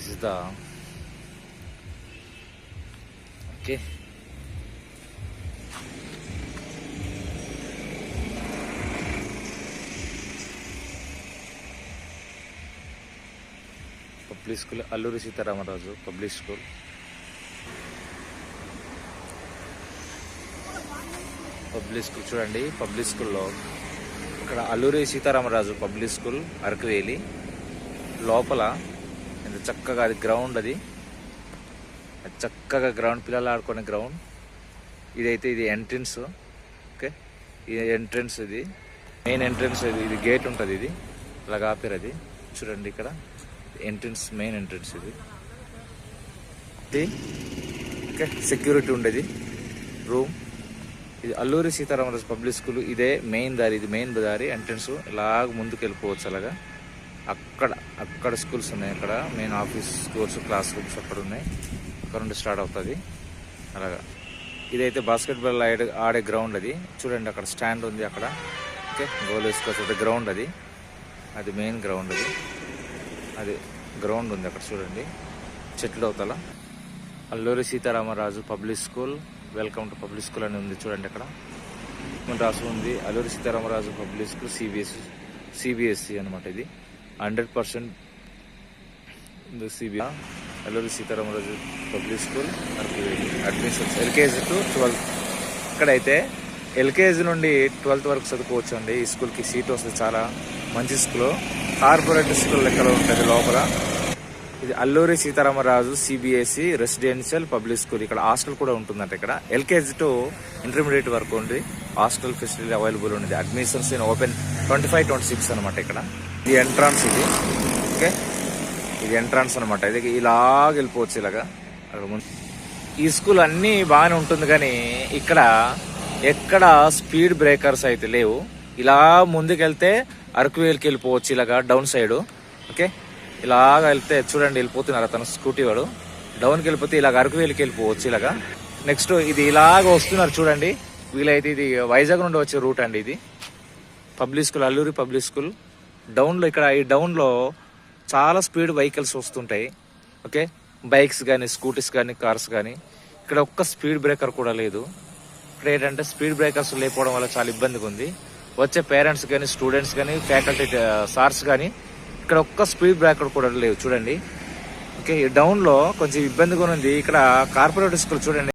This is the okay. Public school, Alluri Sitaramarazu Public School. Public school చూడండి. Public స్కూల్లో ఇక్కడ Alluri Sitaramaraju public school Araku Valley లోపల ఎంత చక్కగా అది గ్రౌండ్, అది చక్కగా గ్రౌండ్, పిల్లలు ఆడుకునే గ్రౌండ్. ఇదైతే ఇది ఎంట్రన్స్. ఓకే, ఇది ఎంట్రన్స్, ఇది మెయిన్ ఎంట్రన్స్. ఇది గేట్ ఉంటుంది, ఇది అలాగ ఆపారు. అది చూడండి ఇక్కడ ఎంట్రన్స్, మెయిన్ ఎంట్రన్స్ ఇది. ఓకే, సెక్యూరిటీ ఉండేది రూమ్. ఇది అల్లూరి సీతారామరాజు పబ్లిక్ స్కూల్. ఇదే మెయిన్ దారి, ఇది మెయిన్ దారి ఎంట్రన్స్. ఇలాగ ముందుకు వెళ్ళిపోవచ్చు అలాగా. అక్కడ స్కూల్స్ ఉన్నాయి, అక్కడ main office schools, class rooms అక్కడ ఉన్నాయి. అక్కడ నుండి స్టార్ట్ అవుతుంది అలాగా. ఇదైతే బాస్కెట్బాల్ ఆడే గ్రౌండ్. అది చూడండి, అక్కడ స్టాండ్ ఉంది అక్కడ. ఓకే, గోల్ వేసుకోవచ్చు గ్రౌండ్. అది మెయిన్ గ్రౌండ్. అది గ్రౌండ్ ఉంది అక్కడ చూడండి, చెట్లు అవతల. Alluri Sitaramaraju public school, welcome to public school అని ఉంది చూడండి. అక్కడ మన రాసి ఉంది Alluri Sitaramaraju public school CBSE అనమాట. ఇది 100% CBS. Alluri Sitaramaraju public school admissions LKG to 12. ఇక్కడైతే LKG నుండి 12th వరకు చదువుకోవచ్చు అండి. ఈ స్కూల్కి సీట్ వస్తుంది, చాలా మంచి స్కూల్. కార్పొరేట్ స్కూల్ లెక్కలో ఉంటుంది లోపల. ఇది Alluri Sitaramaraju CBSE residential public school. ఇక్కడ హాస్టల్ కూడా ఉంటుందంట. ఇక్కడ LKG to ఇంటర్మీడియట్ వరకు ఉంది. హాస్టల్ ఫెసిలిటీ అవైలబుల్ ఉంది. అడ్మిషన్స్ ఓపెన్ 25-26 అనమాట. ఇక్కడ ఇది ఎంట్రన్స్. ఇది ఓకే, ఇది ఎంట్రన్స్ అనమాట. ఇది ఇలాగ వెళ్ళిపోవచ్చు ఇలాగా. ఈ స్కూల్ అన్నీ బాగానే ఉంటుంది, కానీ ఇక్కడ ఎక్కడ స్పీడ్ బ్రేకర్స్ అయితే లేవు. ఇలా ముందుకెళ్తే అరకువేలికి వెళ్ళిపోవచ్చు ఇలాగా డౌన్ సైడ్. ఓకే, ఇలాగ వెళ్తే చూడండి వెళ్ళిపోతున్నారు అతను స్కూటీ వాడు. డౌన్కి వెళ్ళిపోతే ఇలాగ అరకువేలికి వెళ్ళిపోవచ్చు ఇలాగా. నెక్స్ట్ ఇది ఇలాగ వస్తున్నారు చూడండి. వీలైతే ఇది వైజాగ్ నుండి వచ్చే రూట్ అండి. ఇది public school, Alluri public school. డౌన్లో ఇక్కడ ఈ డౌన్లో చాలా స్పీడ్ వెహికల్స్ వస్తుంటాయి. ఓకే, బైక్స్ కానీ, స్కూటీస్ కానీ, కార్స్ కానీ. ఇక్కడ ఒక్క స్పీడ్ బ్రేకర్ కూడా లేదు. ఇక్కడ ఏంటంటే స్పీడ్ బ్రేకర్స్ లేకపోవడం వల్ల చాలా ఇబ్బందిగా ఉంది. వచ్చే పేరెంట్స్ కానీ, స్టూడెంట్స్ కానీ, ఫ్యాకల్టీ సార్స్ కానీ ఇక్కడ ఒక్క స్పీడ్ బ్రేకర్ కూడా లేవు చూడండి. ఓకే, ఈ డౌన్లో కొంచెం ఇబ్బందిగా ఉంది. ఇక్కడ కార్పొరేట్ స్కూల్ చూడండి.